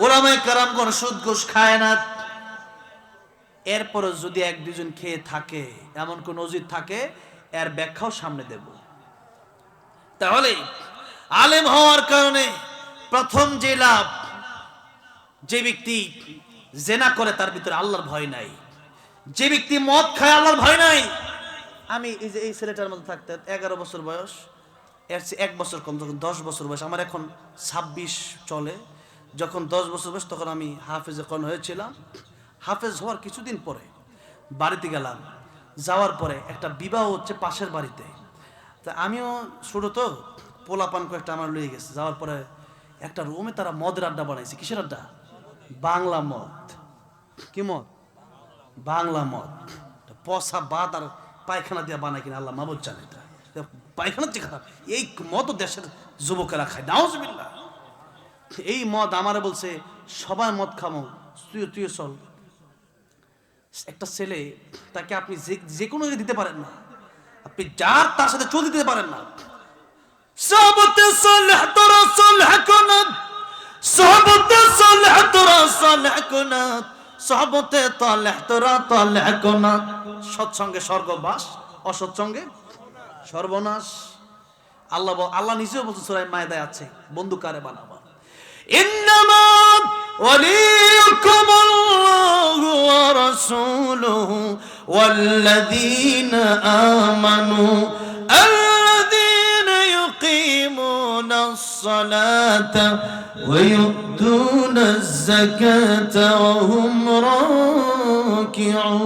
ওলামায়ে কেরাম কোন সুদ ঘুষ খায় না। এরপরে যদি এক দুজন খেয়ে থাকে, এমন কোন অজিত থাকে, এর ব্যাখ্যাও সামনে দেব। তাহলে আলেম হওয়ার কারণে প্রথম যে লাভ, যে ব্যক্তি জেনা করে তার ভিতরে আল্লাহর ভয় নাই, যে ব্যক্তি মদ খায় আল্লাহর ভয় নাই। আমি এই ছেলেটার মধ্যে থাকতে 11 বছর বয়স, এর চেয়ে 1 বছর কম, যখন 10 বছর বয়স, আমার এখন 26 চলে, যখন 10 বছর বয়স তখন আমি হাফেজে কোরআন হয়েছিলাম। হাফেজ হওয়ার কিছুদিন পরে বাড়িতে গেলাম, যাওয়ার পরে একটা বিবাহ হচ্ছে পাশের বাড়িতে। তা আমিও ছোট তো, পোলাপান কয়েকটা আমার লয়ে গেছে। যাওয়ার পরে একটা রুমে তারা মদের আড্ডা বানাইছে। কিসের আড্ডা? বাংলা মদ। কি মদ? বাংলা মদ। পচা বাত আর পায়খানা দিয়ে বানায় কিনা আল্লাহ মাবুদ জানে। পায়খানার যে খারাপ, এই মদ দেশের যুবকেরা খায়। নাউজুবিল্লাহ। এই মদ আমারে বলছে সবাই মদ খামো, তুই চল। একটা ছেলে, তাকে আপনি যে কোনো দিতে পারেন না, আপনি যার তার সাথে চলতে দিতে পারেন না। সহবতে সালেহ তোরা সালেহ কোনাত, সহবতে সালেহ তোরা সালেহ কোনাত, সহবতে তালেহ তোরা তালেহ কোনাত। সৎসঙ্গে স্বর্গবাস, অসৎসঙ্গে সর্বনাশ। আল্লাহ নিজেও বলছে সূরা মায়েদায় আছে, বন্ধু কারে বানাবা। ইন্নামা ওয়ালিয়ুকুমুল্লাহু ওয়া রাসূলুহু ওয়াল্লাযীনা আমানু আল্লাযীনা ইউকিমুনাস সালাতা ওয়া ইউতুনাজ যাকাতা ওয়া হুম রাকিউন।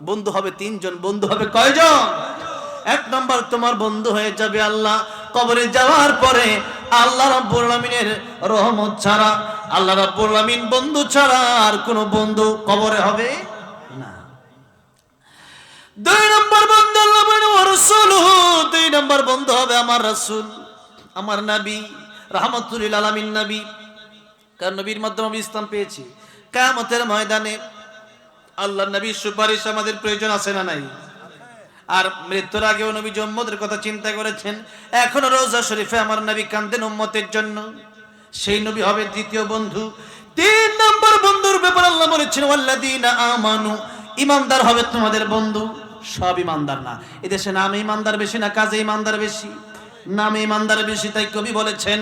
বন্ধু হবে 3 জন। বন্ধু হবে কয়জন? 1 নাম্বার, তোমার বন্ধু হয়ে যাবে আল্লাহ। কবরে যাওয়ার পরে আল্লাহ রাব্বুল আলামিনের রহমত ছাড়া, আল্লাহ রাব্বুল আলামিন বন্ধু ছাড়া আর কোনো বন্ধু কবরে হবে না। 2 নাম্বার বন্ধু আল্লাহ বলেন ওয়া রাসূলুহু, 2 নাম্বার বন্ধু হবে আমার রাসূল, আমার নবী, রাহমাতুল লিল আলামিন নবী। কারণ নবীর মাধ্যমে আমি ইসলাম পেয়েছি। কিয়ামতের ময়দানে আল্লাহর নবীর সুপারিশ আমাদের প্রয়োজন আছে না নাই? আর মৃত্যুর আগেও নবী উম্মতের কথা চিন্তা করেছেন। এখনো রওজা শরীফে আমার নবী কাঁদেন উম্মতের জন্য। সেই নবী হবে দ্বিতীয় বন্ধু। 3 নম্বর বন্ধুর ব্যাপার আল্লাহ বলেছেন ওয়াল্লাযীনা আমানু, ঈমানদার হবে তোমাদের বন্ধু। সব ঈমানদার না, এদেশে নামে ঈমানদার বেশি না কাজে ঈমানদার বেশি? নামে ঈমানদার বেশি। তাই কবি বলেছেন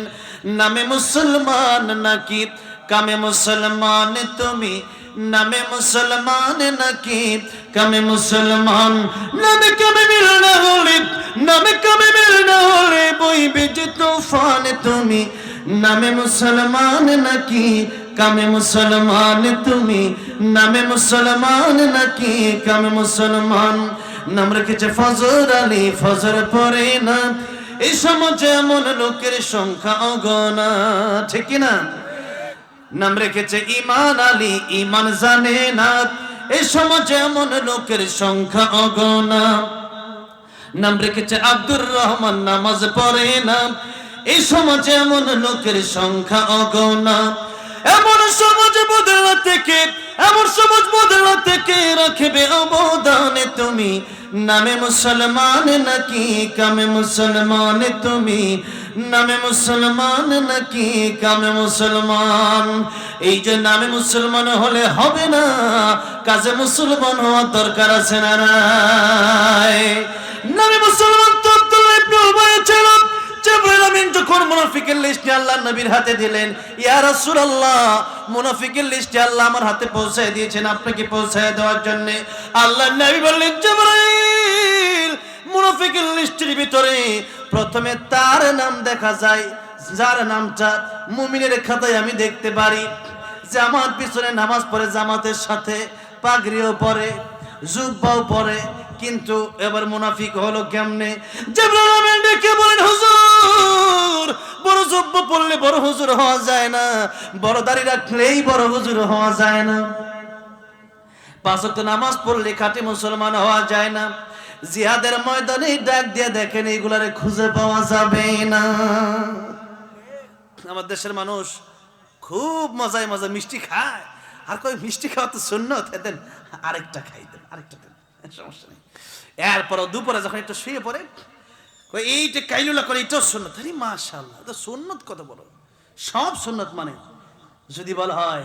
নামে মুসলমান নাকি কামে মুসলমান তুমি, নামে মুসলমান নাকি কামে মুসলমান। নামে কামে মিল না হলে, নামে কামে মিল না হলে বইবে যে তুফান তুমি, নামে মুসলমান নাকি কামে মুসলমান তুমি, নামে মুসলমান নাকি কামে মুসলমান। নাম রেখেছে ফজর আলী, ফজর পড়ে না। এই সমাজে এমন লোকের সংখ্যা অগণা, ঠিক না? নাম রেখেছে ঈমান আলী, ঈমান জানে না। এই সমাজে এমন লোকের সংখ্যা অগণা। নাম রেখেছে আব্দুর রহমান, নামাজ পড়ে না। এই সমাজে এমন লোকের সংখ্যা অগণা। এমন সমাজ বদলা থেকে, এমন সমাজ বদলা থেকে রাখবে অবদানে তুমি, নামে মুসলমান নাকি কামে মুসলমান তুমি, নামে মুসলমান নাকি কামে মুসলমান। এই যে নামে মুসলমান হলে হবে না, কাজে মুসলমান হওয়ার দরকার আছে না নাই? নামে মুসলমান তো আব্দুল্লাহ ইবনে উবাই ছিল। জিবরাইল আমিন যখন মুনাফিকের লিস্ট আল্লাহর নবীর হাতে দিলেন, ইয়া রাসূলুল্লাহ, মুনাফিকের লিস্ট আল্লাহ আমার হাতে পৌঁছে দিয়েছেন, আপনাকে পৌঁছে দেওয়ার জন্য। আল্লাহর নবী বললেন জিবরাইল, মুনাফিকের লিস্টের ভিতরে প্রথমে তার নাম দেখা যায়, যার নামটা মুমিনের খাতায় আমি দেখতে পারি, যে আমার পিছনে নামাজ পড়ে জামাতের সাথে, পাগড়িও পরে, জুব্বাও পরে, কিন্তু এবার মুনাফিক হলো কেমনে? জিবরাইল আমিন ডেকে বলেন হুজুর, বড় জুব্বা পরলে বড় হুজুর হওয়া যায় না, বড় দাড়ি রাখলেই বড় হুজুর হওয়া যায় না, 5 ওয়াক্ত নামাজ পড়লে খাঁটি মুসলমান হওয়া যায় না। জিহাদের ময়দানে ডাক দিয়ে দেখেন এগুলারে খুঁজে পাওয়া যাবে না। আমার দেশের মানুষ খুব মজায় মজা মিষ্টি খায়, আর কই মিষ্টি খাওয়া তো সুন্নত, দেন আরেকটা খাই, দেন আরেকটা দেন, সমস্যা নেই। এরপর দুপুরে যখন একটু শুয়ে পড়ে, এইটা কাইলুলা করে, এটাও সুন্নত। আরে মাশাআল্লাহ, এটা সুন্নত কত বড়। সব সুন্নত মানে। যদি বলা হয়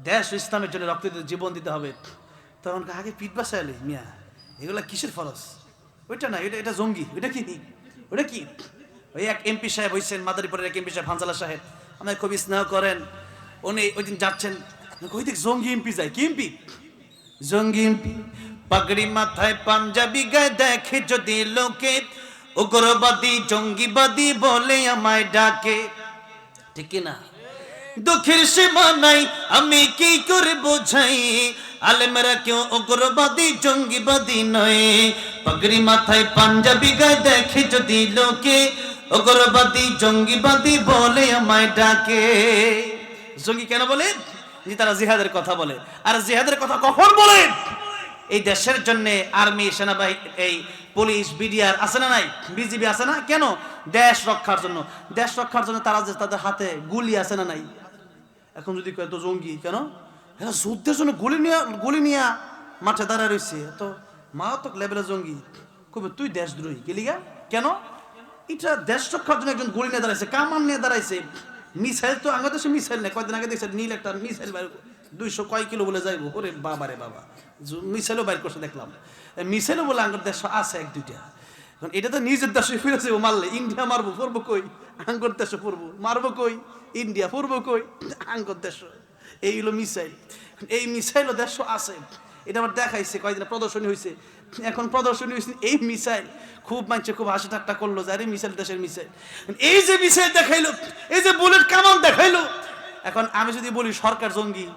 দেশ ইসলামের জন্য রক্ত দিতে, জীবন দিতে হবে, তখন আগে পিঠ বাসাইলে মিয়া এগুলা কিসের ফরজ? ওইটা না, এটা জঙ্গি। ওইটা কি? ওইটা কি? ওই এক এমপি সাহেব হয়েছেন, মাদারীপুরের এক এমপি সাহেব, হানজালা সাহেব, আমায় খুব স্নেহ করেন। উনি ওই দিন যাচ্ছেন, ওই দিক জঙ্গি এমপি যায়। কি এমপি? জঙ্গি এমপি। পাগড়ি মাথায়, পাঞ্জাবি গায়ে, দেখে যদি লোকে উগ্রবাদী জঙ্গিবাদী বলে আমায় ডাকে। ঠিক না? দুঃখের সীমা নাই, আমি কি করে বোঝাই, আলেমরা কেউ উগ্রবাদী জঙ্গিবাদী নয়। পাগড়ি মাথায়, পাঞ্জাবি গায়ে, দেখে যদি লোকে উগ্রবাদী জঙ্গিবাদী বলে আমায় ডাকে। জঙ্গি কেন বলে? যে তারা জিহাদের কথা বলে। আর জিহাদের কথা কখন বলে? এই দেশের জন্য আর্মি, সেনাবাহিনী, এই পুলিশ, বিডিআর আছে না নাই, বিজিবি আছে না? কেন? দেশ রক্ষার জন্য। দেশ রক্ষার জন্য তারা যে তাদের হাতে গুলি আছে না নাই? এখন যদি কয় তো জঙ্গি কেন, এরা যুদ্ধের জন্য গুলি নিয়ে মাঠে দাঁড়ায় রয়েছে, তো মারাত্মক লেভেলের জঙ্গি। কবে তুই দেশদ্রোহী গেলিগা কেন? এটা দেশ রক্ষার জন্য একজন গুলি নিয়ে দাঁড়াইছে, কামান নিয়ে দাঁড়াইছে। মিসাইল তো আমাদের দেশে মিসাইল নেই। কয়েকদিন আগে দেখছে নীল একটা মিসাইল 200 কয় কিলো বলে যাইব। ওরে বাবা রে বাবা, মিসাইলও বাইর করছে দেখলাম। মিসাইলও বলে আঙ্গর দেশ আছে এক দুইটা। এটা তো নিজের দেশে ফিরেছে, ও মারলে ইন্ডিয়া মারবো, পড়বো কই? আঙ্গর দেশে পড়বো, মারবো কই? ইন্ডিয়া। পড়বো কই? আঙ্গর দেশ। এই হলো মিসাইল। এই মিসাইলও দেশ আছে। এটা আবার দেখাইছে, কয়েকদিন প্রদর্শনী হয়েছে। এখন প্রদর্শনী হয়েছে এই মিসাইল, খুব মানছে, খুব হাসি ঠাট্টা করলো যে আরে মিসাইল দেশের মিসাইল। এই যে মিসাইল দেখাইলো, এই যে বুলেট কামান দেখাইলো, এখন আমি যদি বলি সরকার জঙ্গি,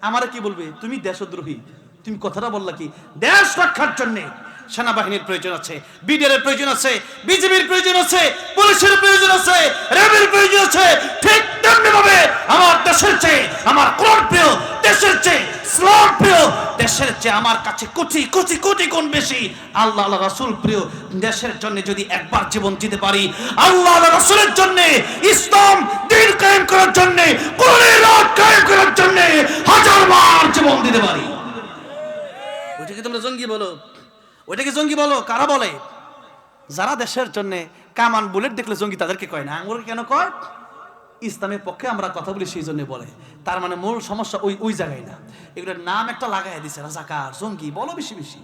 আমারে কি বলবে? তুমি দেশদ্রোহী। তুমি কথাটা বললা কি? দেশ রক্ষার জন্য সেনাবাহিনীর প্রয়োজন আছে, বিডিআর প্রয়োজন আছে, বিজেপির প্রয়োজন আছে, পুলিশের প্রয়োজন আছে, র্যাবের প্রয়োজন আছে। ঠিক তেমনি ভাবে আমার দেশের চেয়ে, আমার কোরআন প্রিয়, দেশের চেয়ে ইসলাম প্রিয়, দেশের চেয়ে আমার কাছে কোটি কোটি কোটি গুণ বেশি আল্লাহ আল্লাহ রাসূল প্রিয়। দেশের জন্য যদি একবার জীবন দিতে পারি, আল্লাহ আল্লাহ রাসূলের জন্য, ইসলাম দ্বীন কায়েম করার জন্য, কোরআনের রাত কায়েম করার জন্য হাজারবার জীবন দিতে পারি। ওইটাকে তোমরা জঙ্গি বলো? ওইটাকে জঙ্গি বলো? কারা বলে? যারা দেশের জন্য কামান বুলেট দেখলে জঙ্গি তাদেরকে কয় না। আঙুর কেন কয়? ইসলামের পক্ষে আমরা কথা বলি সেই জন্য বলে। তার মানে মূল সমস্যা ওই জায়গায় না। এগুলোর নাম একটা লাগাই দিছে, রাজাকার, জঙ্গি বলো বেশি বেশি।